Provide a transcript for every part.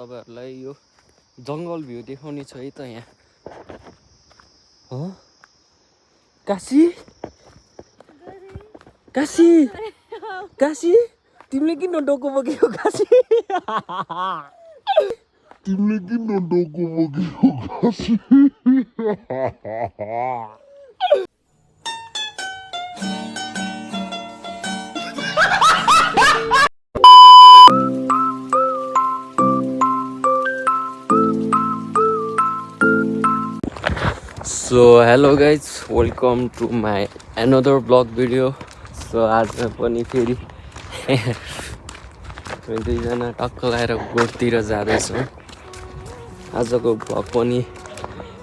तपाईहरुलाई यो जंगल भ्यू देखाउने छ है त यहाँ ह काशी काशी काशी तिमीले किन डोको बोकेको काशी तिमीले किन डोको बोकेको Kashi So hello guys, welcome to my another vlog video. So आज पनि फेरि दुईजना टक्क लगाएर गोठतिर जाँदैछौँ। आजको भ्लग पनि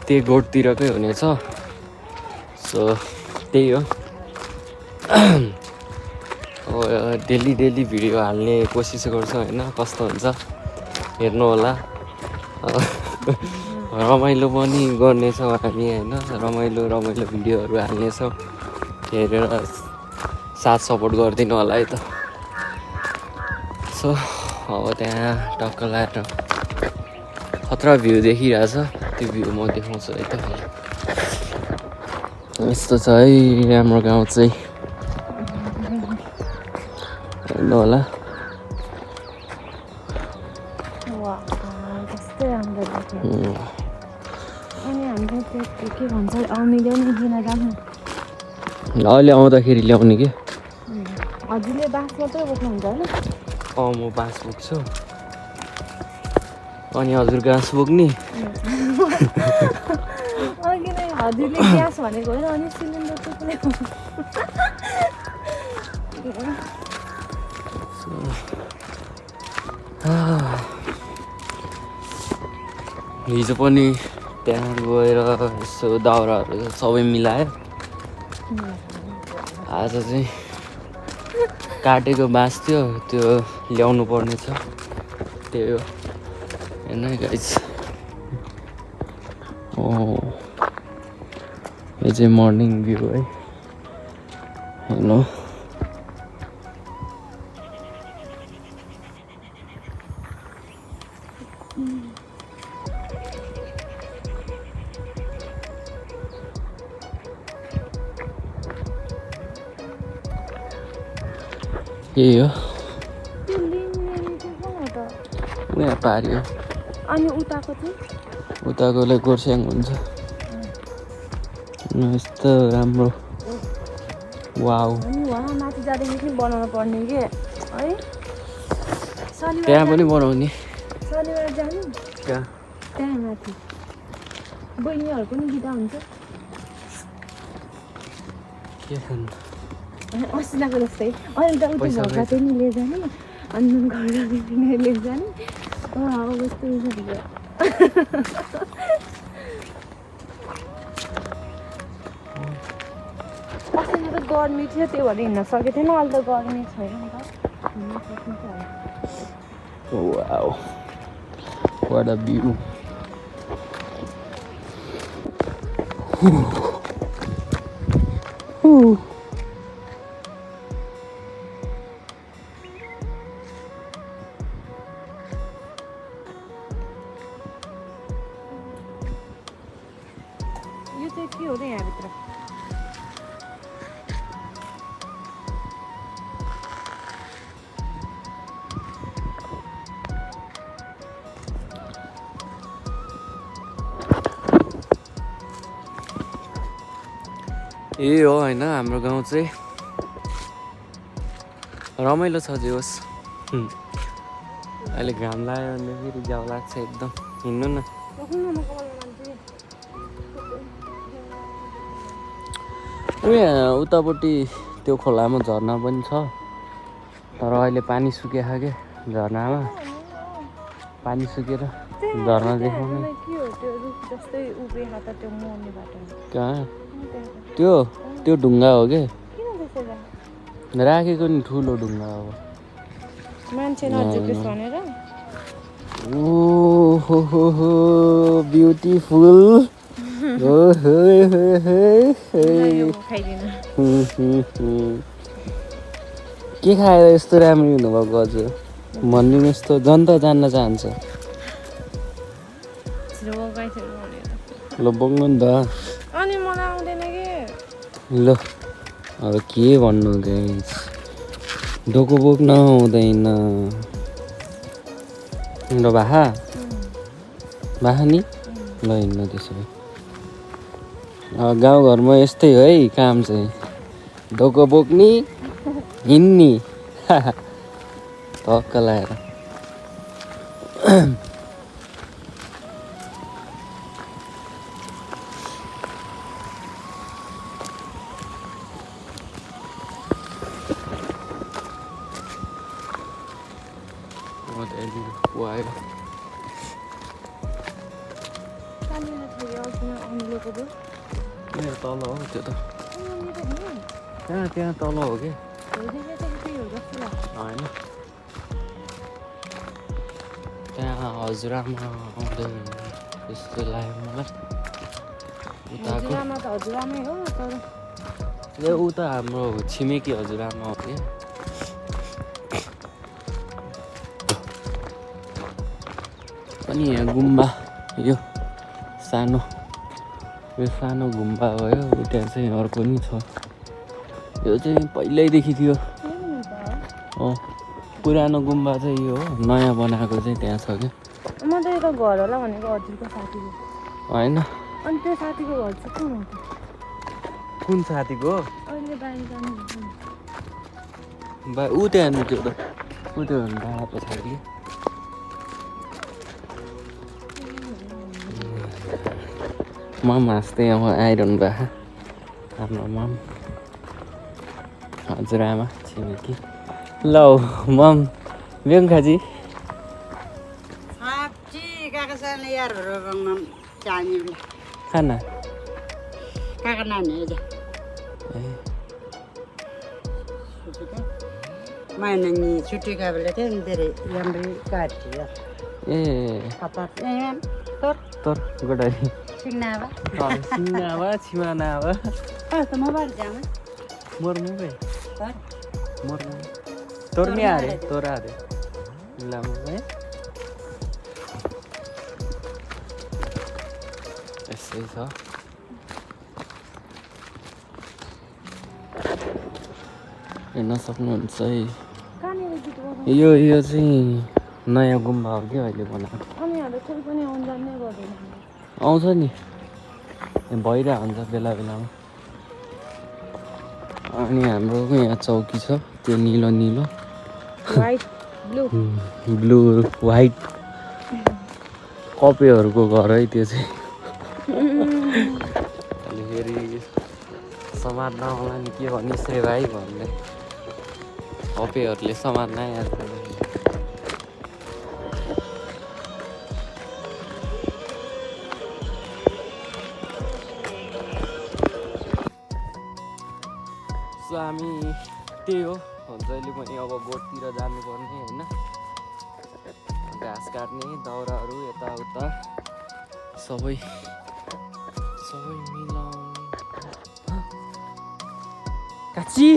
त्यही गोठतिरकै हुनेछ। सो त्यही हो। डेली भिडियो हाल्ने कोसिस गर्छौँ हैन, कस्तो हुन्छ हेर्नु होला। रमाइलो पनि गर्नेछौँ हामी हैन, रमाइलो भिडियोहरू हाल्नेछौँ। हेरेर साथ सपोर्ट गरिदिनु होला है त। सो अब त्यहाँ टक्क लगाएर खतरा भ्यू देखिरहेछ, त्यो भ्यू म देखाउँछु है त। यस्तो छ है हाम्रो गाउँ चाहिँ, हेर्नु होला। अहिले आउँदाखेरि ल्याउने के? हजुरले बाँस मात्रै बोक्नुहुन्छ हैन? म बाँस बोक्छु। अनि हजुर घाँस बोक्ने? अघि नै हजुरले ग्यास भनेको होइन, अनि सिलिन्डर चाहिँ कुनै हो? हिजो पनि त्यहाँ गएर यसो दाउराहरू सबै मिलायो। आज चाहिँ काटेको बाँस थियो, त्यो ल्याउनु पर्ने छ। त्यही हो हैन गाइस। यो चाहिँ मर्निङ भ्यू है, हेर्नु। यही हो, यहाँ पारियो। अनि उताको चाहिँ? उताकोलाई गोर्स्याङ हुन्छ। यस्तो राम्रो। वाउ, वहाँ माथि जाँदाखेरि बनाउनु पर्ने के है? त्यहाँ पनि बनाउने। शनिबार जानु त्यहाँ माथि बहिनीहरूको पनि बिदा हुन्छ। के खानु? अस्तिको जस्तै अहिले त उता घरका चाहिँ नि लिएर जाने, अनि घरका पनि लिएर जाने। अब कस्तो हुन्छ? अस्तिमा त गर्मी थियो, त्यो भएर हिँड्न सकेको थिएन। अहिले त गर्मी छैन नि त, हिँड्न सकिन्छ होला। Wow, what a view. यो चाहिँ के हो त यहाँभित्र? यही हो हैन हाम्रो गाउँ चाहिँ। रमाइलो छ जे होस्। अहिले घाम लाग्यो भने फेरि जाउ लाग्छ एकदम। हिँड्नु न। यहाँ उतापट्टि त्यो खोलामा झर्ना पनि छ, तर अहिले पानी सुकेको क्या। झर्नामा पानी सुकेर झर्ना देखाउने। कहाँ? त्यो ढुङ्गा हो के? राखेको नि ठुलो ढुङ्गा हो। मान्छे नजिकोस् भनेर। ओहो ब्युटिफुल। के खाएर यस्तो राम्रो हुनुभएको हजुर? भनिदिनुहोस् त, जनता जान्न चाहन्छ। बोकाइसक्यो भने ल बोक्नु नि त अनि मलाई आउँदैन के ल अब के भन्नु गाइस डोको बोक्न आउँदैन ल बाहा नि ल हिँड्न त्यसो भए गाउँघरमा यस्तै हो है काम चाहिँ डोको बोक्ने हिँड्ने टक्क लगाएर तल हो त्यो त त्यहाँ तल हो कि होइन त्यहाँ हजुरआमा आउँदै त्यस्तो लाग्यो मलाई ऊ त हाम्रो छिमेकी हजुरआमा हो कि अनि यहाँ गुम्बा यो सानो गुम्बा भयो त्यहाँ चाहिँ अर्को नि छ यो चाहिँ पहिल्यैदेखि थियो पुरानो गुम्बा चाहिँ यो हो नयाँ बनाएको चाहिँ त्यहाँ छ क्या म त यता घर होला भनेको हजुरको साथीको होइन अनि त्यो साथीको घर चाहिँ कुन हो कुन साथीको अहिले बाहिर जानु ऊ त्यहाँ त्यो त ऊ त्यो डाँडा पछाडि मम हाँस्दै अब आइरहनु भएको हाम्रो मम हजुरआमा छिमेकी ल मम व्यङ्खाजी खाना mainangi cuti kabel itu dari yang beri kadi ya. Apa? Tor, godari. Singnawa. Singnawa, Chimanawa. Semua berjam. Mormu be. Tor. Mormu. Tor ni ada, tor ada. Lamu be. ऐसे ही था हेर्न सक्नुहुन्छ है यो चाहिँ नयाँ गुम्बा हो कि अहिले बनाएको आउँछ नि भइरहेको हुन्छ बेला बेलामा अनि हाम्रो यहाँ चौकी छ त्यो निलो निलो ब्लू व्हाइट कपेहरूको घर है त्यो चाहिँ अनि फेरि समात्न होला नि के भनिस् रे भाइ भन्दै कपेहरूले समात्न आइहाल्छ सो हामी त्यही हो जहिले पनि अब गोठतिर जानुपर्ने होइन घाँस काट्ने दाउराहरू यताउता सबै मिलाउने काची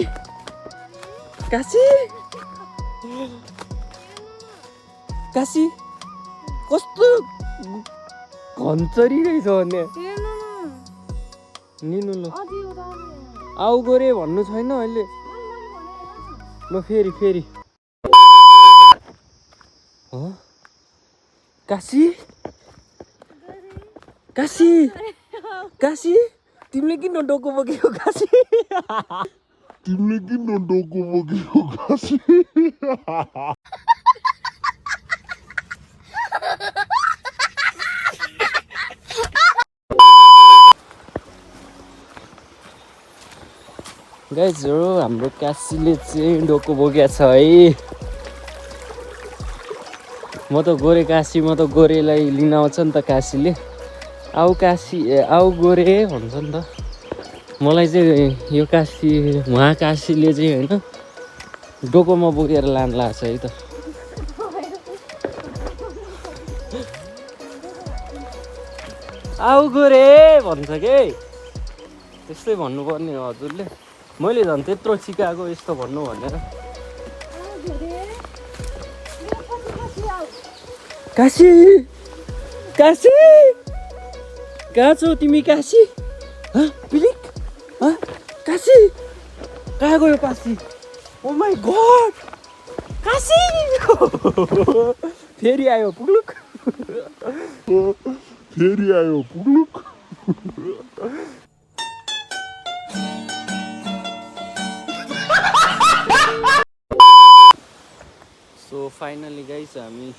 कस्तो घन्चरी रहेछ भने निनु ल आउ गोरे भन्नु छैन अहिले ल फेरि हो काशी तिमीले किन डोको बोकेको काशी गाइजहरु हाम्रो काशीले चाहिँ डोको बोकेको छ है म त गोरेलाई लिन आउँछ नि त काशीले आउ गोरे भन्छ नि त मलाई चाहिँ यो काशीले चाहिँ होइन डोकोमा बोकेर लान लाग्छ है त आउ गोरे भन्छ के त्यस्तै भन्नुपर्ने हो हजुरले मैले झन् त्यत्रो सिकाएको यस्तो भन्नु भनेर काशी कहाँ छौ तिमी काशी पिलिक काशी कहाँ गयो काशी ओ माई गॉड काशी फेरि आयो पुग्लुक सो फाइनली गाइस हामी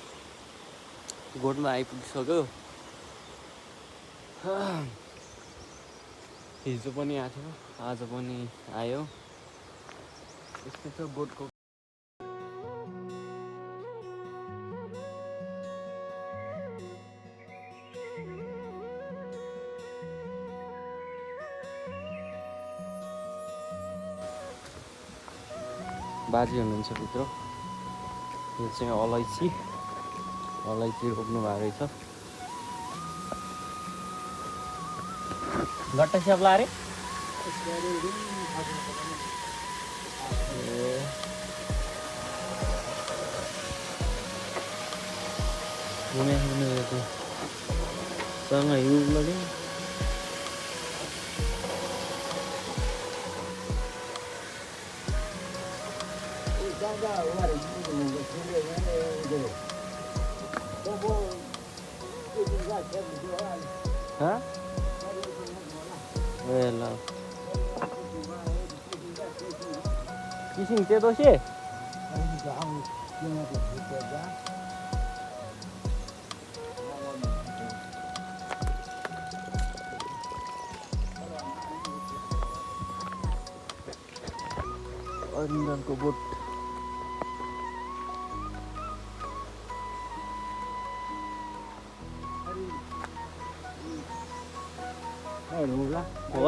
गोठमा आइपुगिसक्यो हिजो पनि आएको थियो आज पनि आयो यस्तै छ गोठको बाजे हुनुहुन्छ भित्र यो चाहिँ अलैँची रोप्नु भएको रहेछ गट्टा स्याप्ला अरे सँग हिउँ लग्यो ल किसिम त्यो दोषे अरिन्दलको बोट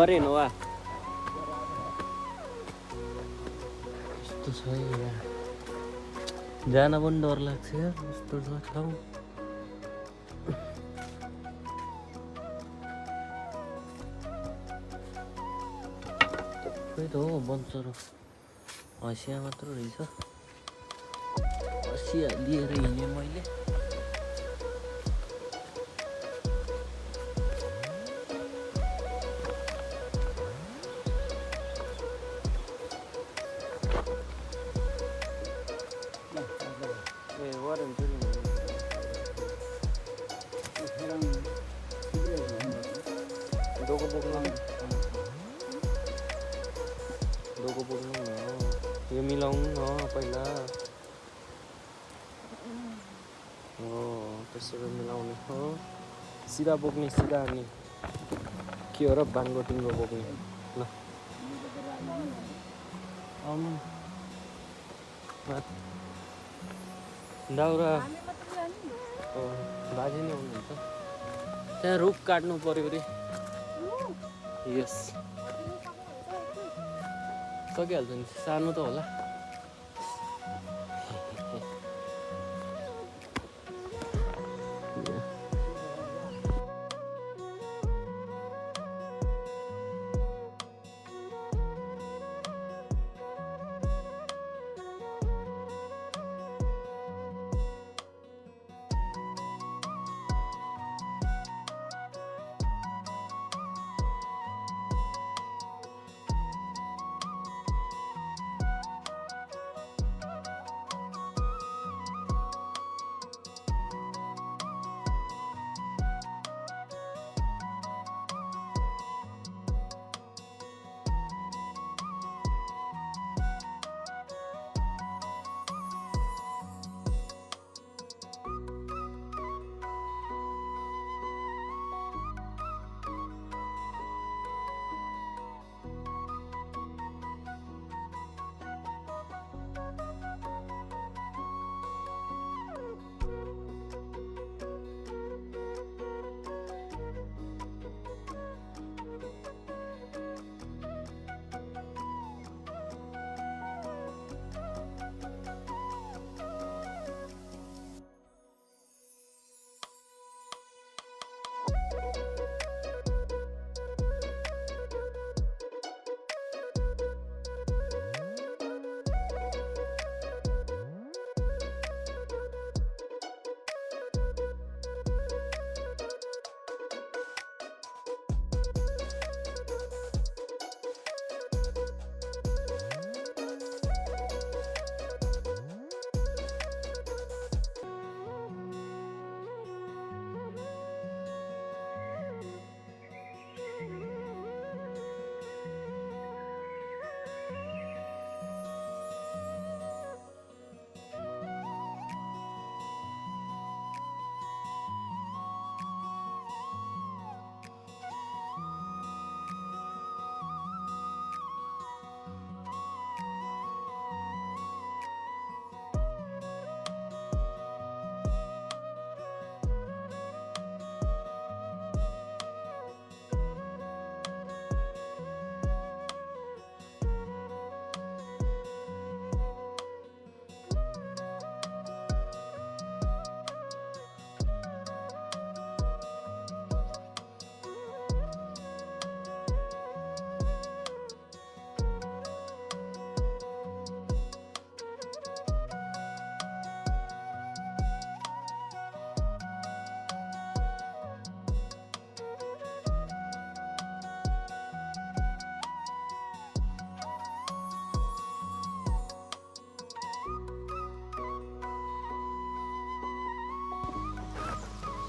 अरे नवा यस्तो छ यहाँ जान पनि डर लाग्छ यार यस्तो छ ठाउँ खोइ त हो बन्चरो हँसिया मात्र रहेछ हँसिया लिएर हिँडेँ मैले डोको बोक्नु न यो मिलाउनु न पहिला हो त्यसरी मिलाउने हो सिधा बोक्ने सिधा अनि के हो र बाङ्गो टिङ्गो बोक्ने ल आउनु दाउरा बाजे नै आउनुहुन्छ त्यहाँ रुख काट्नु पर्यो अरे यस सकिहाल्छ नि सानो त होला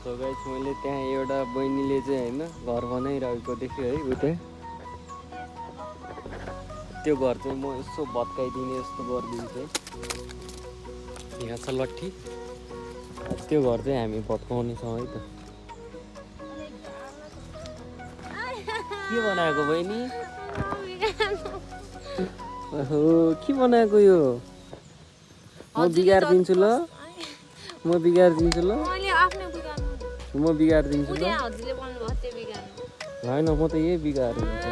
सो गाइस मैले त्यहाँ एउटा बहिनीले चाहिँ होइन घर बनाइरहेको देखेँ है उतै त्यो घर चाहिँ म यसो भत्काइदिने जस्तो गरिदिन्छु है यहाँ छ लट्ठी त्यो घर चाहिँ हामी भत्काउनेछौँ है त के बनाएको बहिनी ओहो के बनाएको यो म बिगारिदिन्छु ल म बिगारिदिन्छु ल म बिगारिदिन्छु ल होइन म त यही बिगारिदिन्छु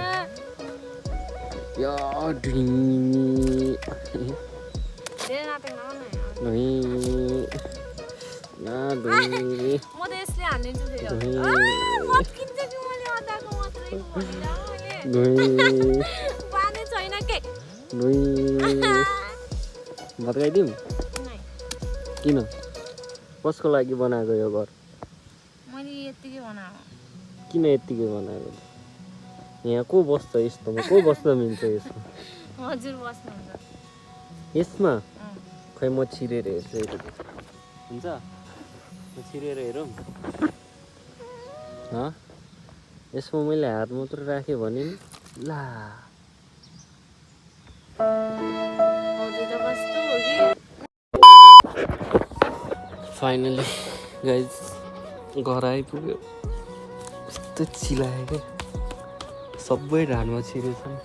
भत्काइदिउँ किन कसको लागि बनाएको यो घर किन यत्तिकै बनाएको यहाँ को बस्छ यस्तोमा को बस्न मिल्छ यसमा यसमा खै म छिरेर हेर्छु हुन्छ म छिरेर हेरौँ यसमा मैले हात मात्र राखेँ भने नि ला फाइनली गाइज घर आइपुग्यो कस्तो चिलायो क्या सबै ढाडमा छिरेछन्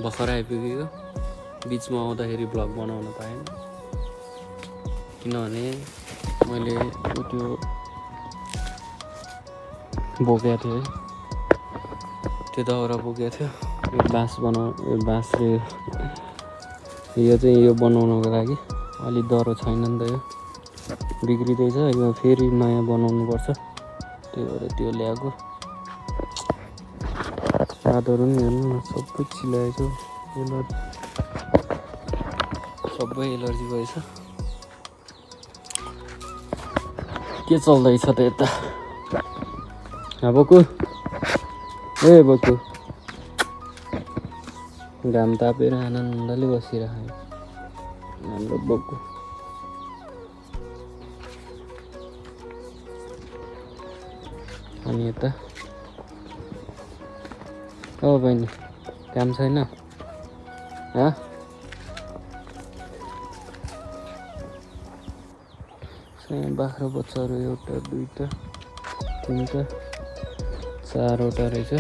भर्खर आइपुगेको बिचमा आउँदाखेरि भ्लग बनाउन पाएन किनभने मैले त्यो बोकेको थिएँ त्यो दाउरा बोकेको थियो यो बाँस बाँसले यो चाहिँ यो बनाउनको लागि अलि डह्रो छैन नि त यो बिग्रिँदैछ यो फेरि नयाँ बनाउनुपर्छ त्यही भएर त्यो ल्याएको हातहरू पनि हेर्नु न सबै चिलाएछ सबै एलर्जी भएछ के चल्दैछ त यता बक्कु ए बक्कु घाम तापेर आनन्दले बसिरहेको हाम्रो बक्कु अनि यता ओ बहिनी काम छैन बाख्रा बच्चाहरू एउटा दुईटा तिनवटा चारवटा रहेछ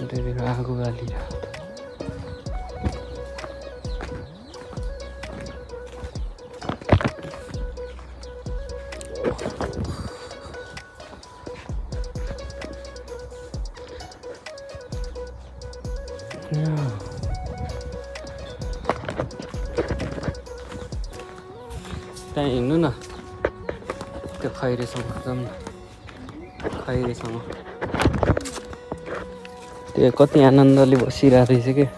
आगो बालिरहेको त्यहाँ हिँड्नु न त्यो खैरेसँग जाउँ न खैरेसँग त्यो कति आनन्दले बसिरहेको रहेछ क्या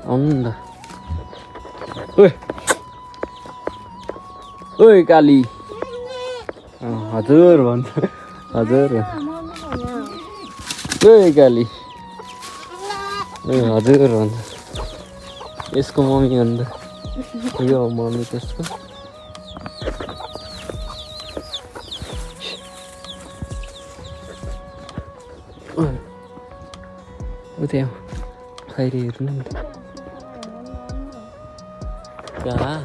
आउनु नि त ओइ काली हजुर भन्छ हजुर ओइ काली हजुर भन्छ यसको मम्मी हो नि त यो मम्मी त्यसको उतै खैरी हेर्नु नि कहाँ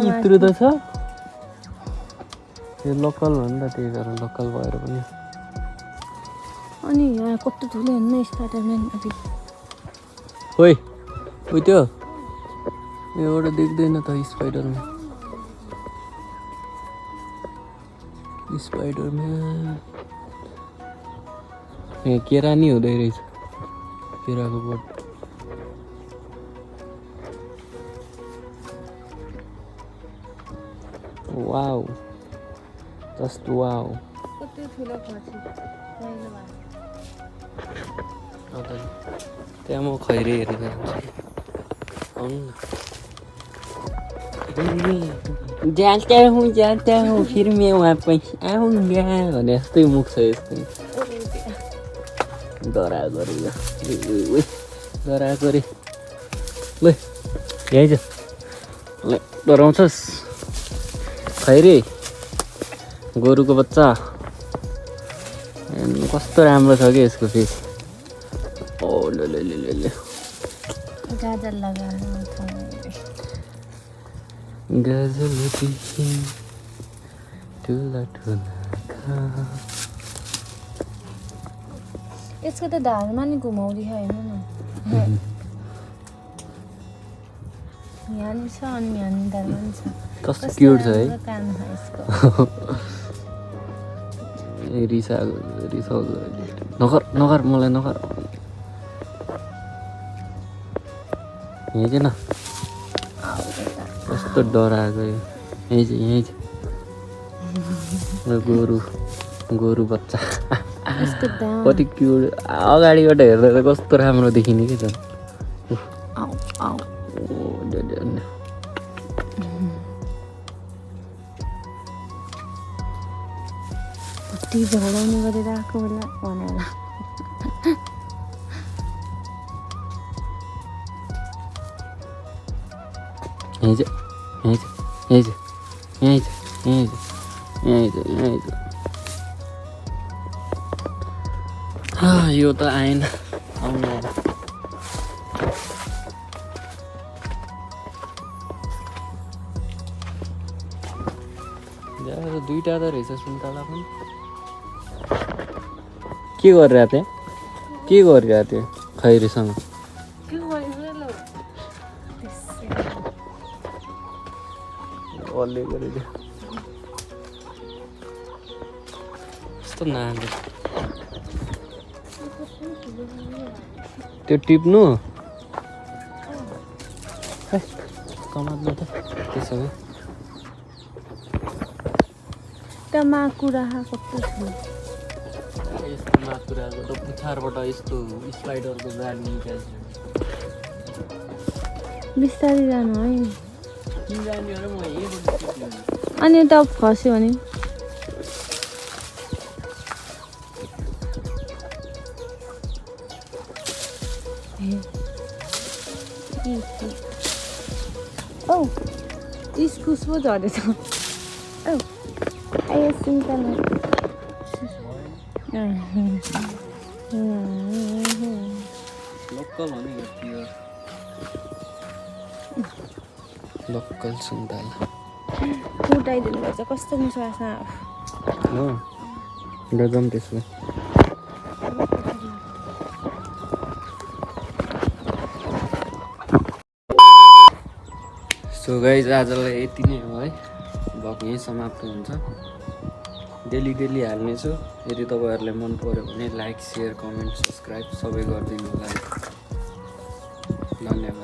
यत्रो त छ यो लोकल हो नि त त्यही भएर लोकल भएर पनि अनि यहाँ कस्तो ठुलो हेर्नु स्पाइडरम्यान ओइ उयो त्यो एउटा देख्दैन त स्पाइडरम्यान यहाँ केरा नि हुँदै रहेछ केराको बोट वाउ जस्ट वाउ कति ठुलो खसी त्यहाँ म खैरे हेरेर आउनु न जाता हूँ फिर मैं वापस आउँगा भने जस्तै मुख छ यसको डराएको रे यो डराएको रे ल यही छ ल डराउँछस् खै रे गोरुको बच्चा कस्तो राम्रो छ कि यसको फेस ओ ल ल ल ल गाजर लगाएर गजल देखि ठुला ठुला यसको त धारमा नि घुमाउँदै होइन न यहाँ नि छ अनि यहाँ नि धारमा नि छ कस्तो क्युट छ है कान छ यसको रिसाएको नगर नगर मलाई नगर यही चाहिँ न कस्तो डराएको यो यही चाहिँ गोरु गोरु बच्चा यसको दाम कति क्युट अगाडिबाट हेर्दा त कस्तो राम्रो देखिने कि झन् आउ आउ कति झोडाउने गरेर आएको बेला भनेर यही यो त आएन आउनु अब दुईटा त रहेछ सुन्तला पनि के गरिरहेको थिएँ के गरिरहेको थिएँ खैरीसँग अलि गरिदियो कस्तो नाच्छ त्यो टिप्नु कमात्नु त त्यसो भए त्यहाँ माकुरा कस्तो छ यस्तो माकुराको त पुछारबाट यस्तो स्लाइडरको जाली निकाल्छ बिस्तारै जानु है जाने हो र म यहीँबाट टिप्ने अनि त फस्यो भने औ इस्कुस पो झरेछ औ आयो सुन्तला लोकल हो नि यो लोकल सुन्तला फुटाइदिनु भएछ कस्तो मिठो आएको हो गजम त्यसमा सो गाइज आजलाई यति नै हो है भ्लग यहीँ समाप्त हुन्छ डेली हाल्नेछु यदि तपाईँहरूलाई मन पर्यो भने लाइक सेयर कमेन्ट सब्सक्राइब सबै गरिदिनु होला धन्यवाद।